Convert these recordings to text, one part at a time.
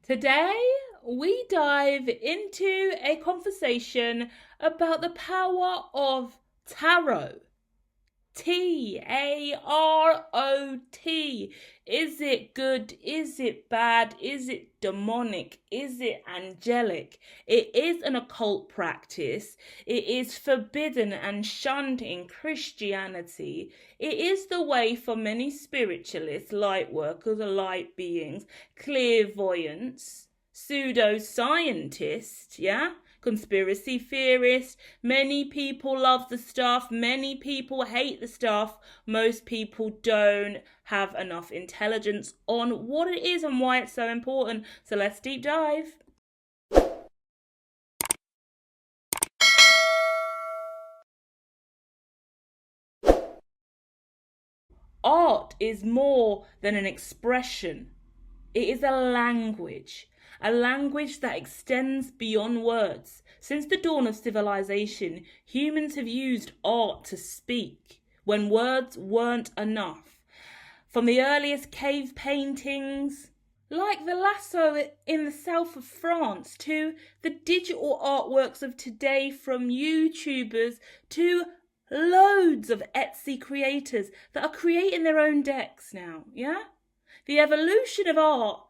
Today, we dive into a conversation about the power of tarot. Tarot. Is it good? Is it bad? Is it demonic? Is it angelic? It is an occult practice. It is forbidden and shunned in Christianity. It is the way for many spiritualists, light workers, light beings, clairvoyants, pseudoscientists, conspiracy theorists. Many people love the stuff, many people hate the stuff. Most people don't have enough intelligence on what it is and why it's so important. So let's deep dive. Art is more than an expression. It is a language that extends beyond words. Since the dawn of civilization, humans have used art to speak when words weren't enough. From the earliest cave paintings, like the lasso in the south of France, to the digital artworks of today from YouTubers to loads of Etsy creators that are creating their own decks now, The evolution of art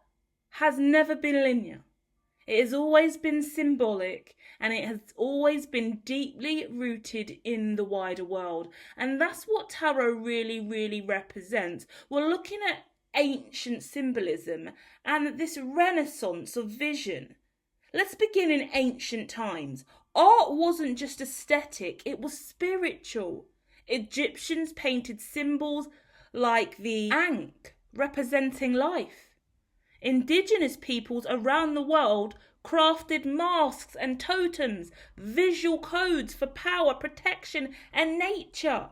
has never been linear. It has always been symbolic, and it has always been deeply rooted in the wider world. And that's what tarot really represents. We're looking at ancient symbolism and this renaissance of vision. Let's begin in ancient times. Art wasn't just aesthetic, it was spiritual. Egyptians painted symbols like the ankh, representing life. Indigenous peoples around the world crafted masks and totems, visual codes for power, protection, and nature.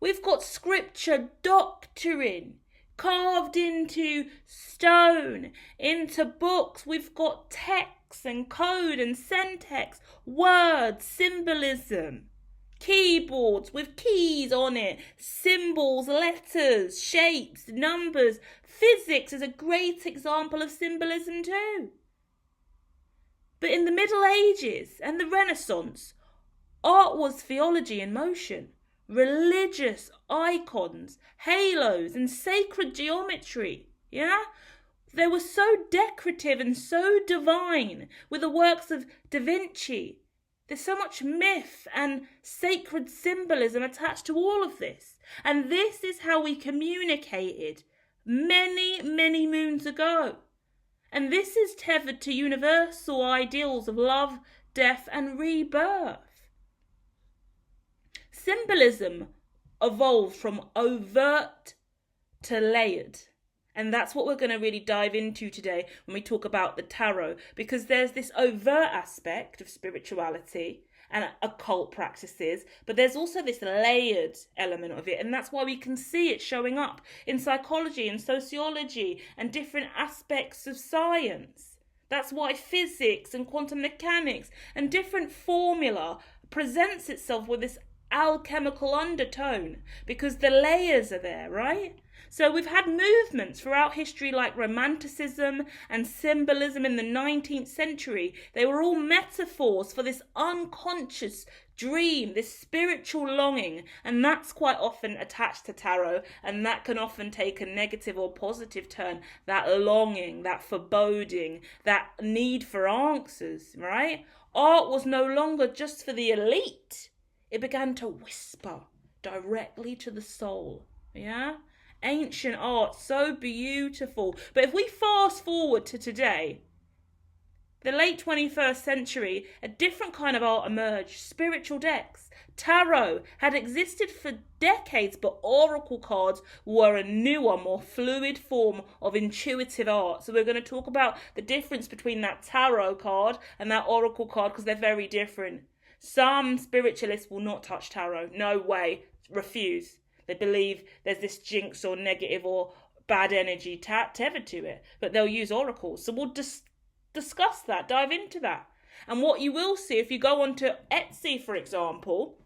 We've got scripture doctrine carved into stone, into books. We've got text and code and syntax, words, symbolism. Keyboards with keys on it, symbols, letters, shapes, numbers. Physics is a great example of symbolism too. But in the Middle Ages and the Renaissance, art was theology in motion. Religious icons, halos, and sacred geometry, They were so decorative and so divine with the works of Da Vinci. There's so much myth and sacred symbolism attached to all of this. And this is how we communicated many moons ago. And this is tethered to universal ideals of love, death, and rebirth. Symbolism evolved from overt to layered. And that's what we're going to really dive into today when we talk about the tarot, because there's this overt aspect of spirituality and occult practices, but there's also this layered element of it, and that's why we can see it showing up in psychology and sociology and different aspects of science. That's why physics and quantum mechanics and different formula presents itself with this alchemical undertone, because the layers are there, right? So we've had movements throughout history like Romanticism and Symbolism in the 19th century. They were all metaphors for this unconscious dream, this spiritual longing, and that's quite often attached to tarot, and that can often take a negative or positive turn, that longing, that foreboding, that need for answers, right? Art was no longer just for the elite. It began to whisper directly to the soul, Ancient art, so beautiful. But if we fast forward to today, the late 21st century, a different kind of art emerged, spiritual decks. Tarot had existed for decades, but oracle cards were a newer, more fluid form of intuitive art. So we're going to talk about the difference between that tarot card and that oracle card, because they're very different. Some spiritualists will not touch tarot. No way. Refuse. They believe there's this jinx or negative or bad energy tethered to it. But they'll use oracles. So we'll discuss that, dive into that. And what you will see if you go onto Etsy, for example,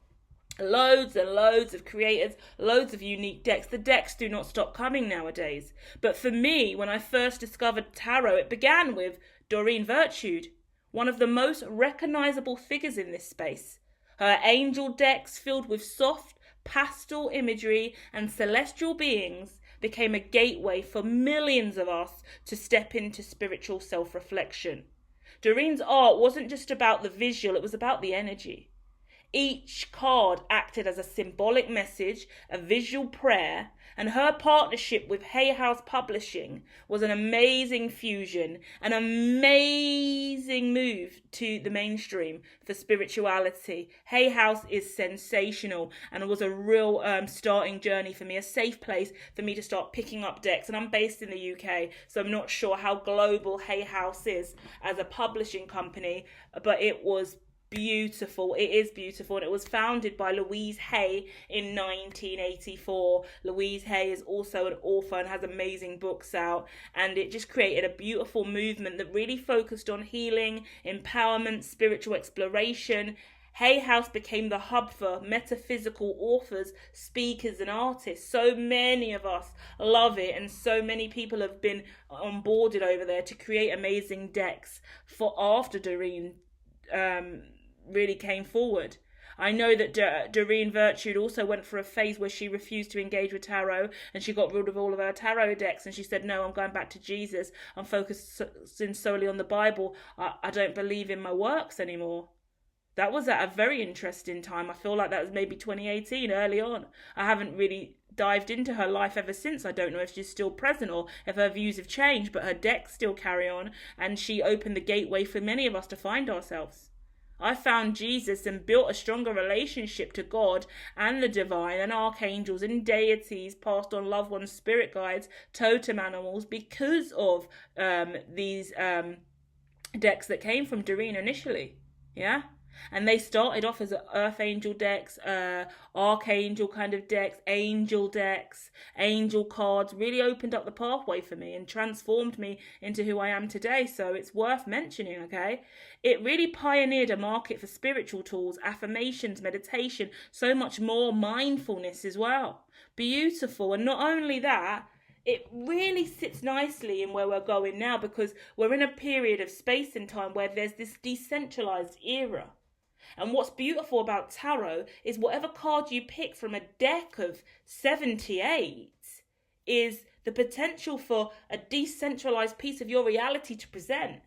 Loads and loads of creators, loads of unique decks. The decks do not stop coming nowadays. But for me, when I first discovered tarot, it began with Doreen Virtue, one of the most recognizable figures in this space. Her angel decks filled with soft pastel imagery and celestial beings became a gateway for millions of us to step into spiritual self-reflection. Doreen's art wasn't just about the visual, it was about the energy. Each card acted as a symbolic message, a visual prayer, and her partnership with Hay House Publishing was an amazing fusion, an amazing move to the mainstream for spirituality. Hay House is sensational and it was a real starting journey for me, a safe place for me to start picking up decks. And I'm based in the UK, so I'm not sure how global Hay House is as a publishing company, but it was beautiful. It is beautiful, and it was founded by Louise Hay in 1984. Louise Hay is also an author and has amazing books out, and it just created a beautiful movement that really focused on healing, empowerment, spiritual exploration. Hay House became the hub for metaphysical authors, speakers, and artists. So many of us love it, and so many people have been onboarded over there to create amazing decks for after Doreen really came forward. I know that Doreen Virtue also went for a phase where she refused to engage with tarot, and she got rid of all of her tarot decks, and she said, no, I'm going back to Jesus. I'm focusing solely on the Bible. I don't believe in my works anymore. That was at a very interesting time. I feel like that was maybe 2018, early on. I haven't really dived into her life ever since. I don't know if she's still present or if her views have changed, but her decks still carry on, and she opened the gateway for many of us to find ourselves. I found Jesus and built a stronger relationship to God and the divine and archangels and deities, passed on loved ones, spirit guides, totem animals because of these decks that came from Doreen initially. Yeah? And they started off as earth angel decks, archangel kind of decks, angel decks, angel cards. Really opened up the pathway for me and transformed me into who I am today. So it's worth mentioning, okay? It really pioneered a market for spiritual tools, affirmations, meditation, so much more, mindfulness as well. Beautiful. And not only that, it really sits nicely in where we're going now, because we're in a period of space and time where there's this decentralized era. And what's beautiful about tarot is whatever card you pick from a deck of 78 is the potential for a decentralized piece of your reality to present.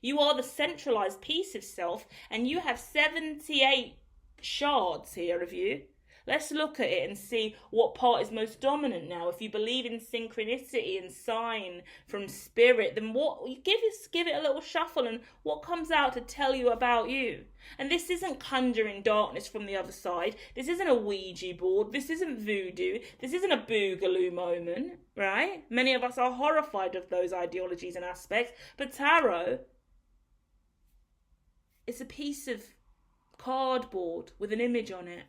You are the centralized piece of self, and you have 78 shards here of you. Let's look at it and see what part is most dominant now. If you believe in synchronicity and sign from spirit, then what you give it a little shuffle, and what comes out to tell you about you. And this isn't conjuring darkness from the other side. This isn't a Ouija board. This isn't voodoo. This isn't a boogaloo moment, right? Many of us are horrified of those ideologies and aspects. But tarot, it's a piece of cardboard with an image on it.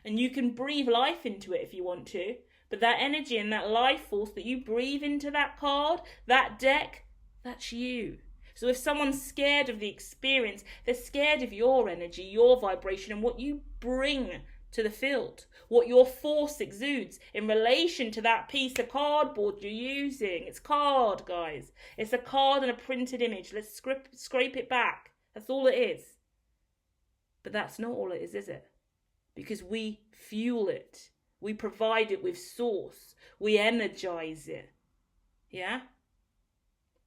And you can breathe life into it if you want to. But that energy and that life force that you breathe into that card, that deck, that's you. So if someone's scared of the experience, they're scared of your energy, your vibration, and what you bring to the field. What your force exudes in relation to that piece of cardboard you're using. It's card, guys. It's a card and a printed image. Let's scrape it back. That's all it is. But that's not all it is it? Because we fuel it. We provide it with source. We energize it. Yeah?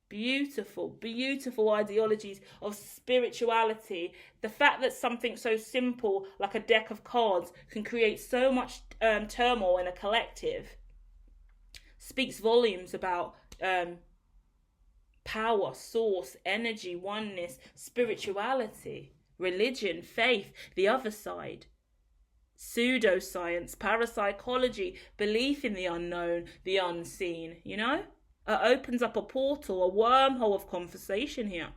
Beautiful, beautiful ideologies of spirituality. The fact that something so simple like a deck of cards can create so much turmoil in a collective speaks volumes about power, source, energy, oneness, spirituality, religion, faith, the other side. Pseudoscience, parapsychology, belief in the unknown, the unseen, you know? It opens up a portal, a wormhole of conversation here.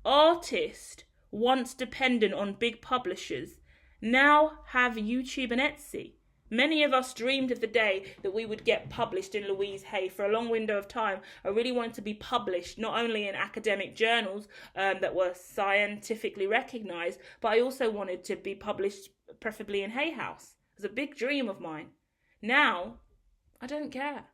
Artists, once dependent on big publishers, now have YouTube and Etsy. Many of us dreamed of the day that we would get published in Louise Hay. For a long window of time, I really wanted to be published, not only in academic journals that were scientifically recognised, but I also wanted to be published preferably in Hay House. It was a big dream of mine. Now, I don't care.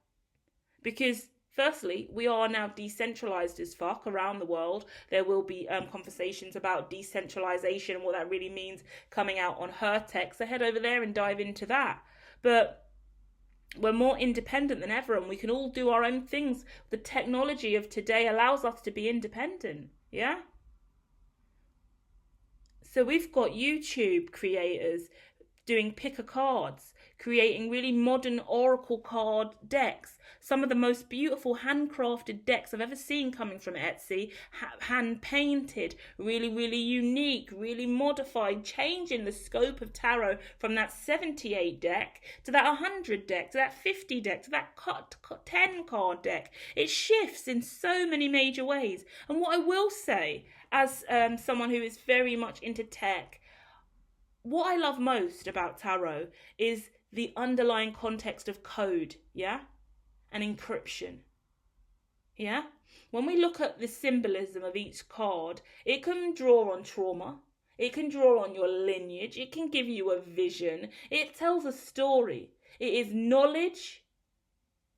Because firstly, we are now decentralized as fuck around the world. There will be conversations about decentralization and what that really means coming out on her tech. So head over there and dive into that. But we're more independent than ever, and we can all do our own things. The technology of today allows us to be independent, yeah? So we've got YouTube creators doing picker cards, creating really modern oracle card decks. Some of the most beautiful handcrafted decks I've ever seen coming from Etsy, hand painted, really, really unique, really modified, changing the scope of tarot from that 78 deck to that 100 deck, to that 50 deck, to that 10 card deck. It shifts in so many major ways. And what I will say, as someone who is very much into tech, what I love most about tarot is the underlying context of code, yeah? And encryption, yeah? When we look at the symbolism of each card, it can draw on trauma, it can draw on your lineage, it can give you a vision, it tells a story. It is knowledge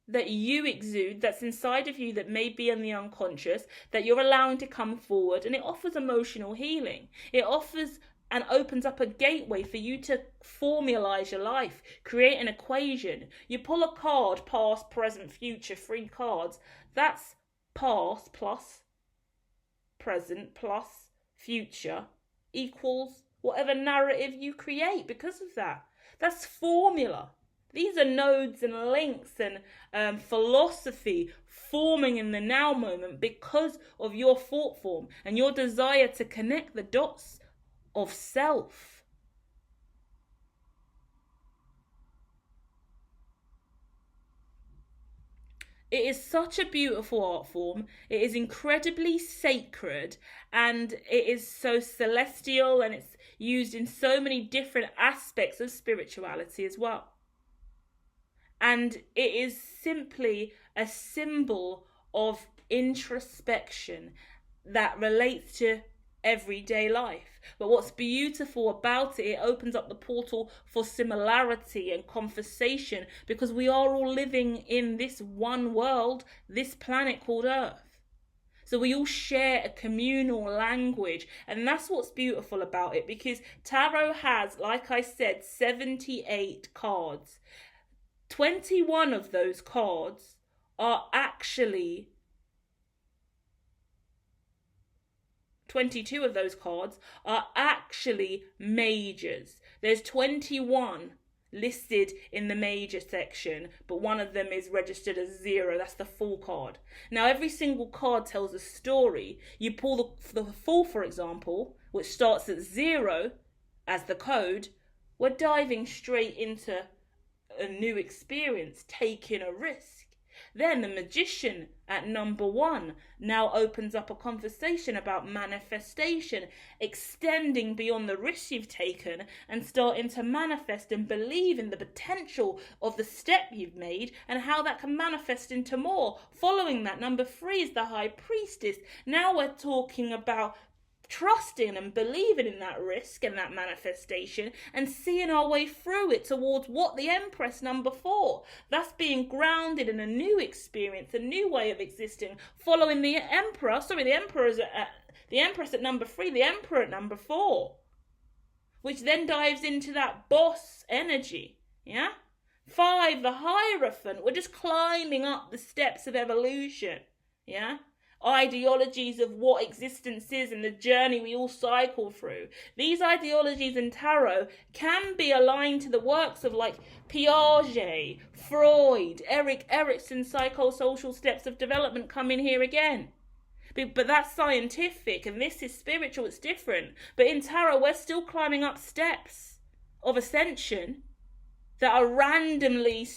that you exude, that's inside of you, that may be in the unconscious, that you're allowing to come forward, and it offers emotional healing. It offers and opens up a gateway for you to formalize your life, create an equation. You pull a card, past, present, future, 3 cards. That's past plus present plus future equals whatever narrative you create because of that. That's formula. These are nodes and links and philosophy forming in the now moment because of your thought form and your desire to connect the dots of self. It is such a beautiful art form. It is incredibly sacred, and it is so celestial, and it's used in so many different aspects of spirituality as well. And it is simply a symbol of introspection that relates to everyday life. But what's beautiful about it, it opens up the portal for similarity and conversation, because we are all living in this one world, this planet called Earth. So we all share a communal language, and that's what's beautiful about it, because tarot has, like I said, 78 cards. 21 of those cards are actually 22 of those cards are actually majors. There's 21 listed in the major section, but one of them is registered as 0. That's the full card. Now, every single card tells a story. You pull the full, for example, which starts at 0 as the code. We're diving straight into a new experience, taking a risk. Then the magician at number 1 now opens up a conversation about manifestation, extending beyond the risks you've taken and starting to manifest and believe in the potential of the step you've made and how that can manifest into more. Following that, number 3 is the high priestess. Now we're talking about trusting and believing in that risk and that manifestation and seeing our way through it towards what the Empress, number 4. That's being grounded in a new experience, a new way of existing, following the Empress at number 3, the Emperor at number 4, which then dives into that boss energy, yeah? 5, the Hierophant. We're just climbing up the steps of evolution, yeah? Ideologies of what existence is and the journey we all cycle through. These ideologies in tarot can be aligned to the works of like Piaget, Freud, Erik Erikson's psychosocial steps of development come in here again. But that's scientific and this is spiritual, it's different. But in tarot, we're still climbing up steps of ascension that are randomly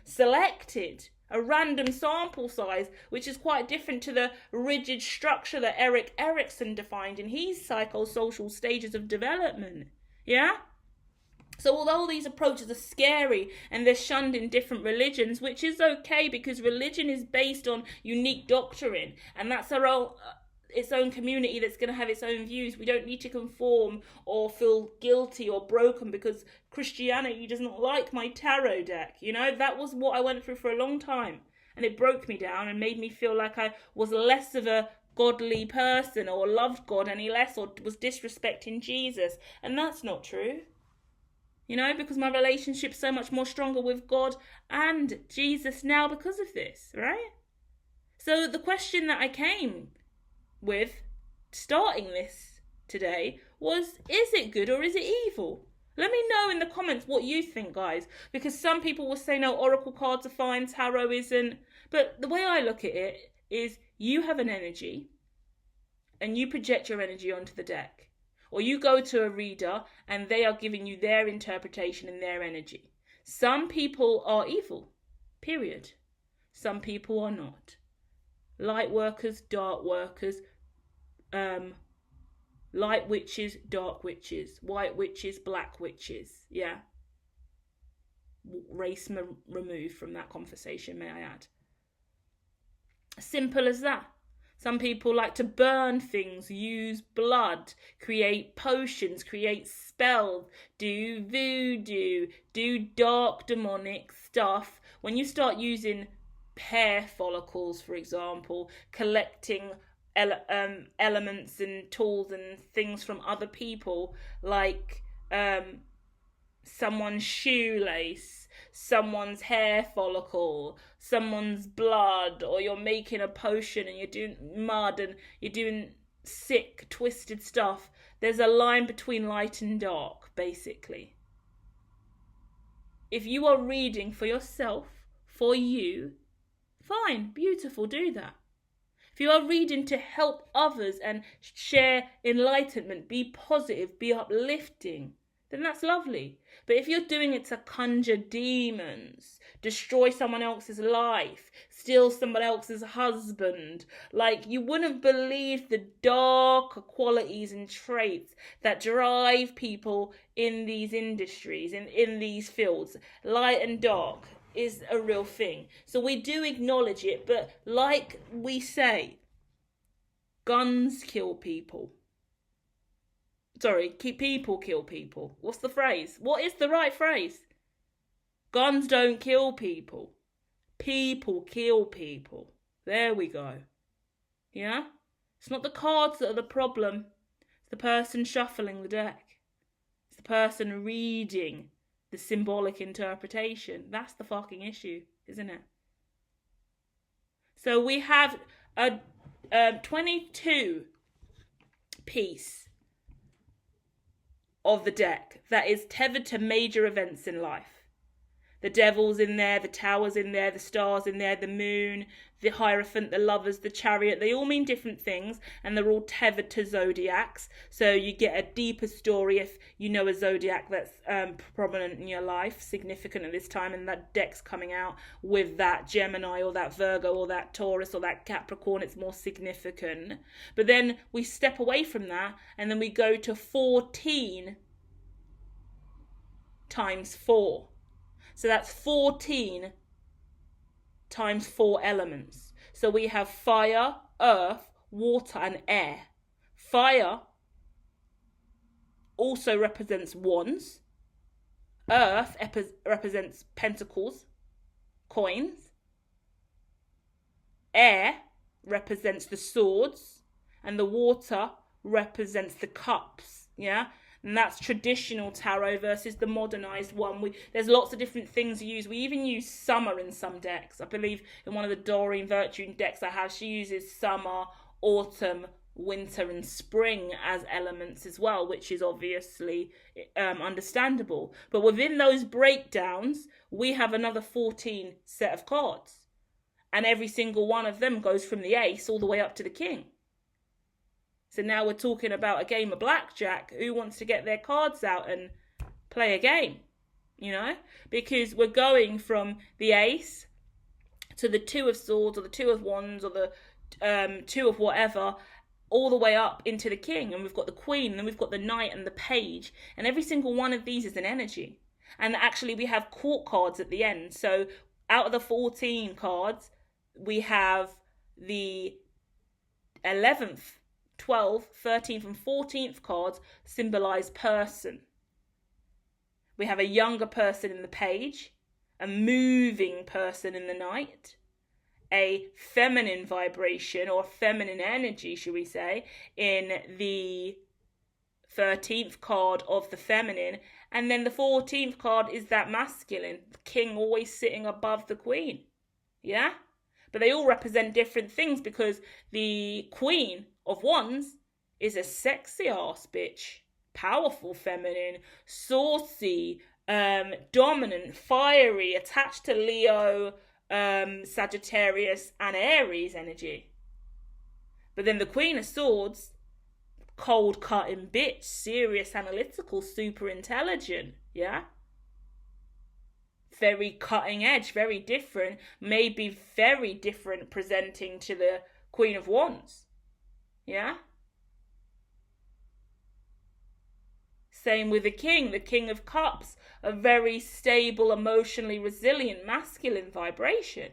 selected. A random sample size, which is quite different to the rigid structure that Erik Erikson defined in his psychosocial stages of development. Yeah? So although these approaches are scary and they're shunned in different religions, which is okay because religion is based on unique doctrine, and that's our own, its own community that's going to have its own views. We don't need to conform or feel guilty or broken because Christianity doesn't like my tarot deck. You know, that was what I went through for a long time. And it broke me down and made me feel like I was less of a godly person or loved God any less or was disrespecting Jesus. And that's not true. You know, because my relationship's so much more stronger with God and Jesus now because of this, right? So the question that I came with starting this today was, is it good or is it evil? Let me know in the comments what you think, guys, because some people will say, no, oracle cards are fine, tarot isn't. But the way I look at it is you have an energy and you project your energy onto the deck. Or you go to a reader and they are giving you their interpretation and their energy. Some people are evil, period. Some people are not. Light workers, dark workers, light witches, dark witches, white witches, black witches, yeah. Race removed from that conversation, may I add. Simple as that. Some people like to burn things, use blood, create potions, create spells, do voodoo, do dark demonic stuff. When you start using hair follicles, for example, collecting elements and tools and things from other people, like someone's shoelace, someone's hair follicle, someone's blood, or you're making a potion and you're doing mud and you're doing sick, twisted stuff. There's a line between light and dark, basically. If you are reading for yourself, for you, fine, beautiful, do that. If you are reading to help others and share enlightenment, be positive, be uplifting, then that's lovely. But if you're doing it to conjure demons, destroy someone else's life, steal someone else's husband, like, you wouldn't believe the dark qualities and traits that drive people in these industries, in these fields. Light and dark is a real thing. So we do acknowledge it, but like we say, guns kill people. Sorry, people kill people. What's the phrase? What is the right phrase? Guns don't kill people. People kill people. There we go. Yeah? It's not the cards that are the problem. It's the person shuffling the deck. It's the person reading the symbolic interpretation. That's the fucking issue, isn't it? So we have a 22 piece of the deck that is tethered to major events in life. The devil's in there, the tower's in there, the star's in there, the moon, the Hierophant, the lovers, the chariot. They all mean different things and they're all tethered to zodiacs. So you get a deeper story if you know a zodiac that's prominent in your life, significant at this time, and that deck's coming out with that Gemini or that Virgo or that Taurus or that Capricorn. It's more significant. But then we step away from that and then we go to 14 times 4. So that's 14 times 4 elements. So we have fire, earth, water, and air. Fire also represents wands. Earth represents pentacles, coins. Air represents the swords. And the water represents the cups. Yeah? And that's traditional tarot versus the modernized one. There's lots of different things you use. We even use summer in some decks. I believe in one of the Doreen Virtue decks I have, she uses summer, autumn, winter and spring as elements as well, which is obviously understandable. But within those breakdowns, we have another 14 set of cards. And every single one of them goes from the ace all the way up to the king. So now we're talking about a game of blackjack. Who wants to get their cards out and play a game? You know? Because we're going from the ace to the 2 of swords or the 2 of wands or the 2 of whatever, all the way up into the king. And we've got the queen, and then we've got the knight and the page. And every single one of these is an energy. And actually we have court cards at the end. So out of the 14 cards, we have the 11th 12th, 13th and 14th cards symbolize person. We have a younger person in the page, a moving person in the knight, a feminine vibration or feminine energy, should we say, in the 13th card of the feminine, and then the 14th card is that masculine, the king always sitting above the queen. Yeah? But they all represent different things, because the Queen of Wands is a sexy ass bitch. Powerful feminine, saucy, dominant, fiery, attached to Leo, Sagittarius and Aries energy. But then the Queen of Swords, cold cutting bitch, serious, analytical, super intelligent, yeah? Very cutting edge, very different, maybe very different presenting to the Queen of Wands, yeah? Same with the King of Cups, a very stable, emotionally resilient, masculine vibration.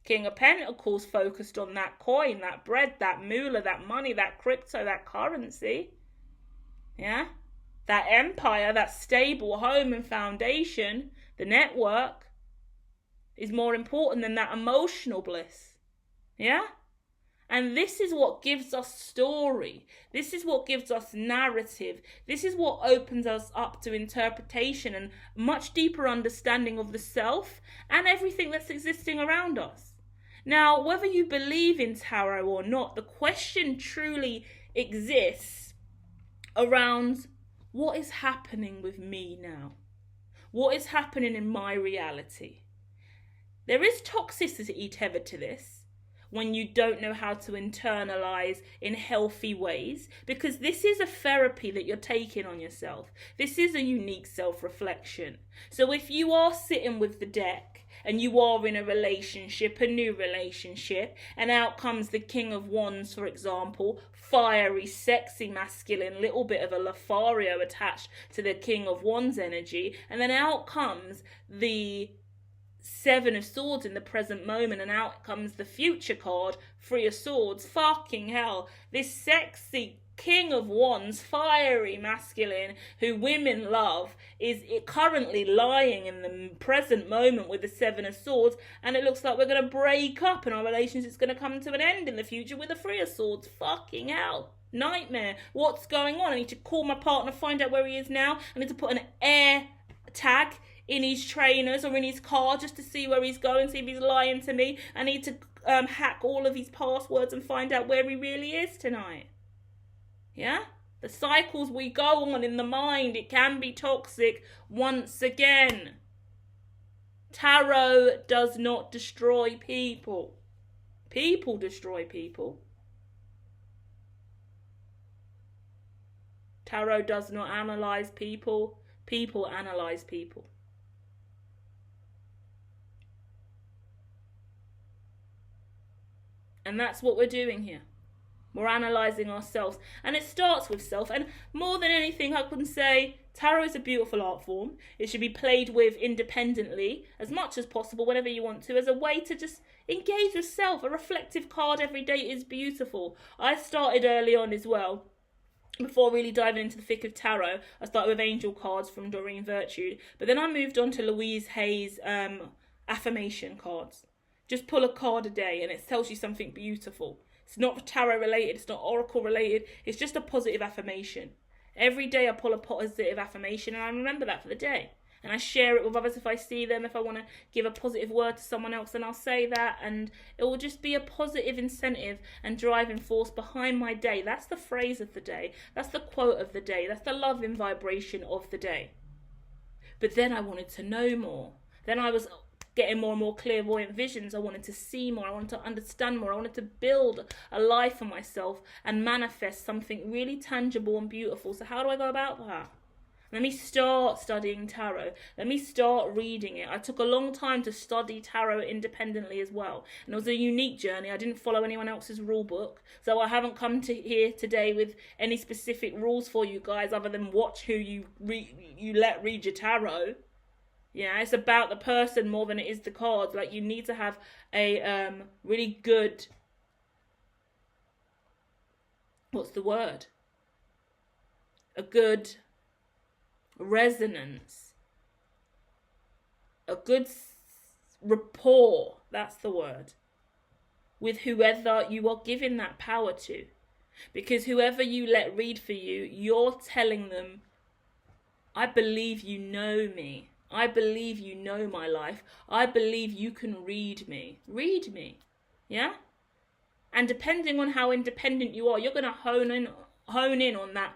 King of Pentacles focused on that coin, that bread, that moolah, that money, that crypto, that currency. Yeah? That empire, that stable home and foundation, the network, is more important than that emotional bliss. Yeah? And this is what gives us story. This is what gives us narrative. This is what opens us up to interpretation and much deeper understanding of the self and everything that's existing around us. Now, whether you believe in tarot or not, the question truly exists around what is happening with me now? What is happening in my reality? There is toxicity tethered to this, when you don't know how to internalize in healthy ways, because this is a therapy that you're taking on yourself. This is a unique self-reflection. So if you are sitting with the deck and you are in a relationship, a new relationship, and out comes the King of Wands, for example, fiery, sexy, masculine, little bit of a Lothario attached to the King of Wands energy, and then out comes the Seven of Swords in the present moment, and out comes the future card, Three of Swords. Fucking hell, this sexy King of Wands, fiery masculine, who women love, is currently lying in the present moment with the Seven of Swords, and it looks like we're going to break up and our relationship's going to come to an end in the future with the Three of Swords. Fucking hell. Nightmare. What's going on? I need to call my partner, find out where he is now. I need to put an air tag in his trainers or in his car just to see where he's going, see if he's lying to me. I need to hack all of his passwords and find out where he really is tonight. Yeah? The cycles we go on in the mind, it can be toxic once again. Tarot does not destroy people. People destroy people. Tarot does not analyze people. People analyze people. And that's what we're doing here. We're analysing ourselves. And it starts with self. And more than anything, I can say tarot is a beautiful art form. It should be played with independently as much as possible whenever you want to, as a way to just engage with self. A reflective card every day is beautiful. I started early on as well. Before really diving into the thick of tarot, I started with angel cards from Doreen Virtue. But then I moved on to Louise Hay's affirmation cards. Just pull a card a day and it tells you something beautiful. It's not tarot related, it's not oracle related, it's just a positive affirmation. Every day I pull a positive affirmation and I remember that for the day. And I share it with others if I see them. If I want to give a positive word to someone else, then I'll say that. And it will just be a positive incentive and driving force behind my day. That's the phrase of the day. That's the quote of the day. That's the loving vibration of the day. But then I wanted to know more. Then I was getting more and more clairvoyant visions. I wanted to see more. I wanted to understand more. I wanted to build a life for myself and manifest something really tangible and beautiful. So how do I go about that? Let me start studying tarot. Let me start reading it. I took a long time to study tarot independently as well. And it was a unique journey. I didn't follow anyone else's rule book. So I haven't come to here today with any specific rules for you guys other than watch who you let read your tarot. Yeah, it's about the person more than it is the cards. Like, you need to have a really good what's the word? A good resonance, a good rapport, that's the word, with whoever you are giving that power to. Because whoever you let read for you, you're telling them, I believe you know me. I believe you know my life. I believe you can read me. Read me. Yeah? And depending on how independent you are, you're going to hone in on that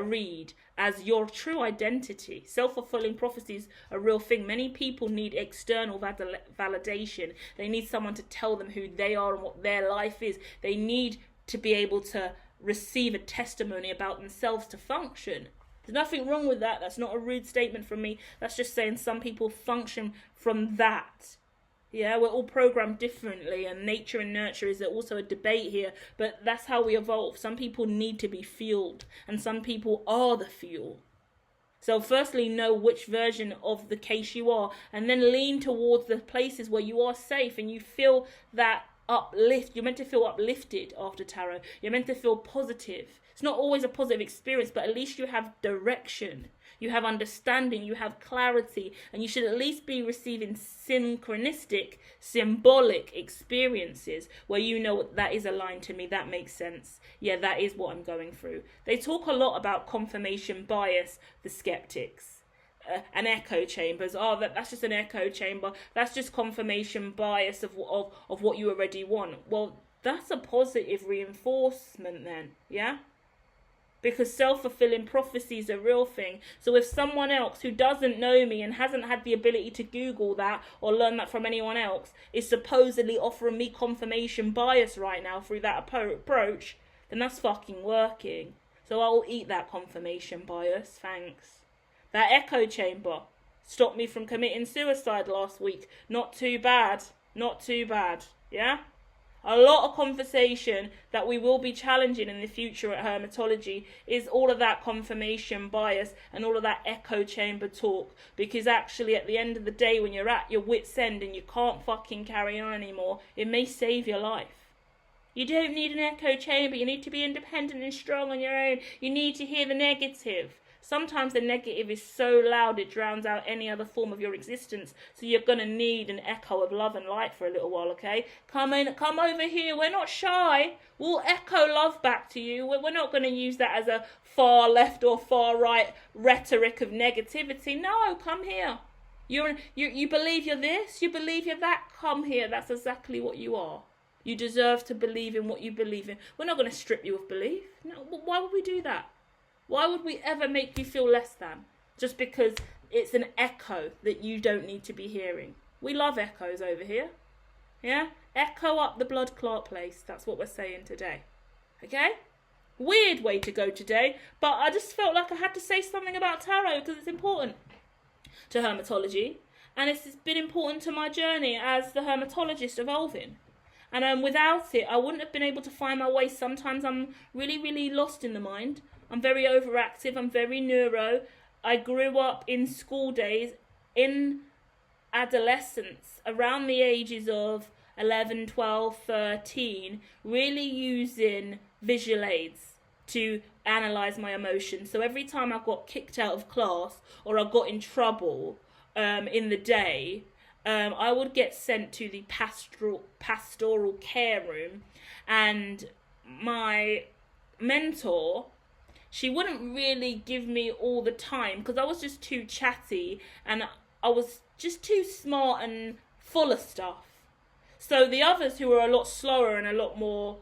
read as your true identity. Self-fulfilling prophecy is a real thing. Many people need external validation. They need someone to tell them who they are and what their life is. They need to be able to receive a testimony about themselves to function. There's nothing wrong with that. That's not a rude statement from me. That's just saying some people function from that. Yeah, we're all programmed differently, and nature and nurture is also a debate here, but that's how we evolve. Some people need to be fueled, and some people are the fuel. So firstly, know which version of the case you are, and then lean towards the places where you are safe and you feel that uplift. You're meant to feel uplifted after tarot. You're meant to feel positive. It's not always a positive experience, but at least you have direction. You have understanding, you have clarity, and you should at least be receiving synchronistic, symbolic experiences where you know that is aligned to me, that makes sense. Yeah, that is what I'm going through. They talk a lot about confirmation bias, the skeptics. And echo chambers. Oh, that's just an echo chamber. That's just confirmation bias of what you already want. Well, that's a positive reinforcement then, yeah? Because self-fulfilling prophecy is a real thing. So if someone else who doesn't know me and hasn't had the ability to Google that or learn that from anyone else is supposedly offering me confirmation bias right now through that approach, then that's fucking working. So I'll eat that confirmation bias, thanks. That echo chamber stopped me from committing suicide last week. Not too bad. Not too bad. Yeah? A lot of conversation that we will be challenging in the future at Hermitology is all of that confirmation bias and all of that echo chamber talk. Because actually at the end of the day, when you're at your wit's end and you can't fucking carry on anymore, it may save your life. You don't need an echo chamber. You need to be independent and strong on your own. You need to hear the negative. Sometimes the negative is so loud it drowns out any other form of your existence. So you're going to need an echo of love and light for a little while, okay? Come over here. We're not shy. We'll echo love back to you. We're not going to use that as a far left or far right rhetoric of negativity. No, come here. You believe you're this? You believe you're that? Come here. That's exactly what you are. You deserve to believe in what you believe in. We're not going to strip you of belief. No, why would we do that? Why would we ever make you feel less than? Just because it's an echo that you don't need to be hearing. We love echoes over here. Yeah? Echo up the blood clot place. That's what we're saying today. Okay? Weird way to go today, but I just felt like I had to say something about tarot because it's important to hermitology. And it's been important to my journey as the hermitologist evolving. And without it, I wouldn't have been able to find my way. Sometimes I'm really, really lost in the mind. I'm very overactive. I'm very neuro. I grew up in school days, in adolescence, around the ages of 11, 12, 13, really using visual aids to analyse my emotions. So every time I got kicked out of class or I got in trouble in the day, I would get sent to the pastoral care room, and my mentor, she wouldn't really give me all the time because I was just too chatty and I was just too smart and full of stuff. So the others who were a lot slower and a lot more,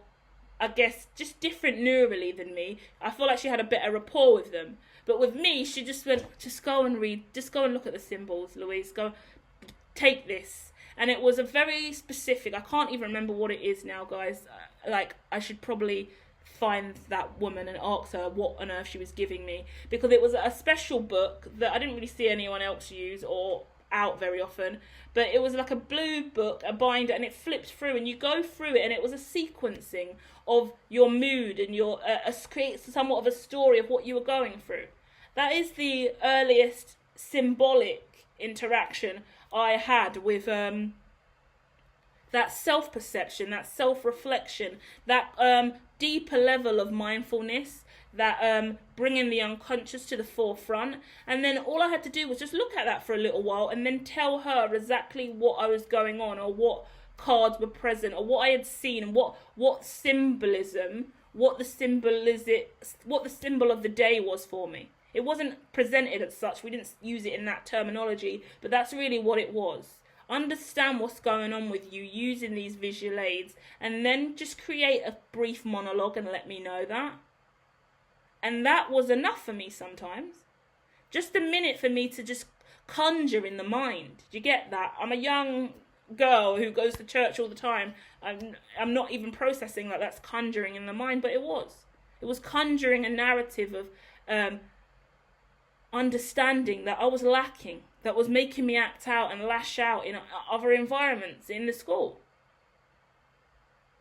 I guess, just different neurally than me, I feel like she had a better rapport with them. But with me, she just went, just go and read, just go and look at the symbols, Louise, go, take this. And it was a very specific, I can't even remember what it is now, guys. Like, I should probably find that woman and ask her what on earth she was giving me, because it was a special book that I didn't really see anyone else use or out very often, but it was like a blue book, a binder, and it flipped through and you go through it and it was a sequencing of your mood and your somewhat of a story of what you were going through. That is the earliest symbolic interaction I had with that self-perception, that self-reflection, that deeper level of mindfulness, that bringing the unconscious to the forefront. And then all I had to do was just look at that for a little while and then tell her exactly what I was going on, or what cards were present, or what I had seen, and what symbolism, what the symbol of the day was for me. It wasn't presented as such, we didn't use it in that terminology, but that's really what it was. Understand what's going on with you using these visual aids, and then just create a brief monologue and let me know that. And that was enough for me sometimes. Just a minute for me to just conjure in the mind. Do you get that? I'm a young girl who goes to church all the time. I'm not even processing that that's conjuring in the mind, but it was conjuring a narrative of understanding that I was lacking, that was making me act out and lash out in other environments in the school.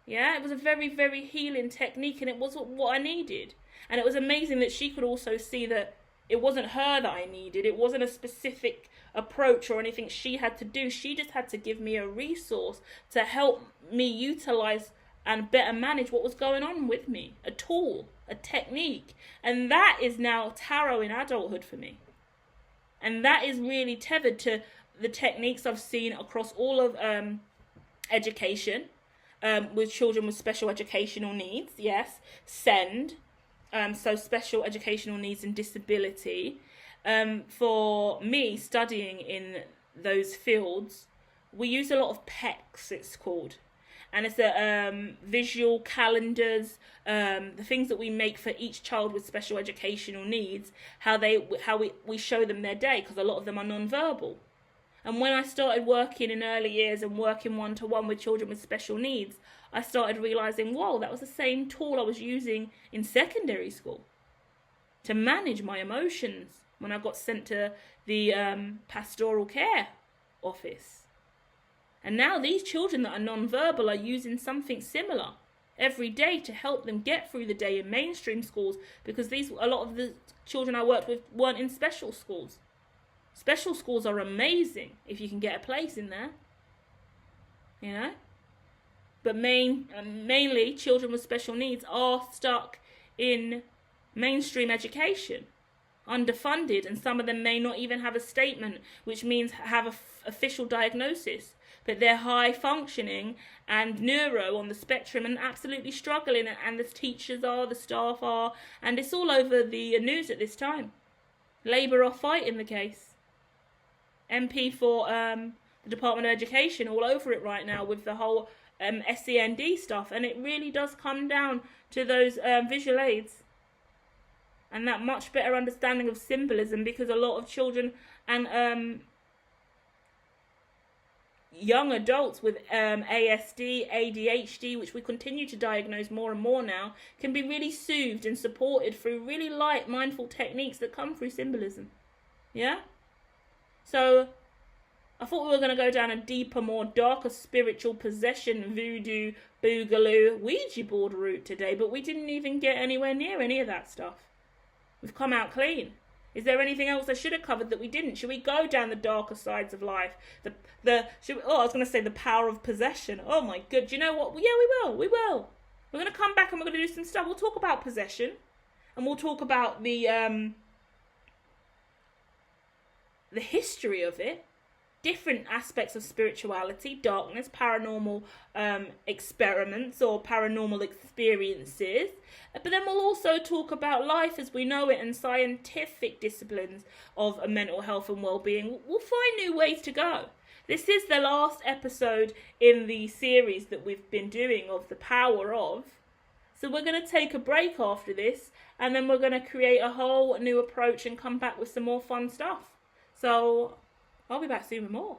Yeah, it was a very, very healing technique, and it was what I needed. And it was amazing that she could also see that it wasn't her that I needed. It wasn't a specific approach or anything she had to do. She just had to give me a resource to help me utilize and better manage what was going on with me. A tool, a technique. And that is now tarot in adulthood for me. And that is really tethered to the techniques I've seen across all of education, with children with special educational needs. Yes, SEND. So special educational needs and disability. For me, studying in those fields, we use a lot of PECs, it's called. And it's visual calendars, the things that we make for each child with special educational needs, how we show them their day, because a lot of them are non-verbal. And when I started working in early years and working one-to-one with children with special needs, I started realizing, whoa, that was the same tool I was using in secondary school to manage my emotions when I got sent to the pastoral care office. And now these children that are non-verbal are using something similar every day to help them get through the day in mainstream schools, because a lot of the children I worked with weren't in special schools. Special schools are amazing if you can get a place in there, you know. But mainly children with special needs are stuck in mainstream education, underfunded, and some of them may not even have a statement, which means have an official diagnosis. But they're high functioning and neuro on the spectrum and absolutely struggling, and the teachers are, the staff are, and it's all over the news at this time. Labour are fighting the case. MP for the Department of Education all over it right now with the whole SEND stuff, and it really does come down to those visual aids and that much better understanding of symbolism, because a lot of children and young adults with ASD, ADHD, which we continue to diagnose more and more now, can be really soothed and supported through really light, mindful techniques that come through symbolism. Yeah? So I thought we were going to go down a deeper, more darker spiritual possession, voodoo, boogaloo, Ouija board route today, but we didn't even get anywhere near any of that stuff. We've come out clean. Is there anything else I should have covered that we didn't? Should we go down the darker sides of life? I was going to say the power of possession. Oh my good. Do you know what? Yeah, we will. We're going to come back and we're going to do some stuff. We'll talk about possession, and we'll talk about the history of it, different aspects of spirituality, darkness, paranormal experiments or paranormal experiences. But then we'll also talk about life as we know it and scientific disciplines of mental health and well-being. We'll find new ways to go. This is the last episode in the series that we've been doing of the power of. So we're going to take a break after this, and then we're going to create a whole new approach and come back with some more fun stuff. So I'll be back soon with more.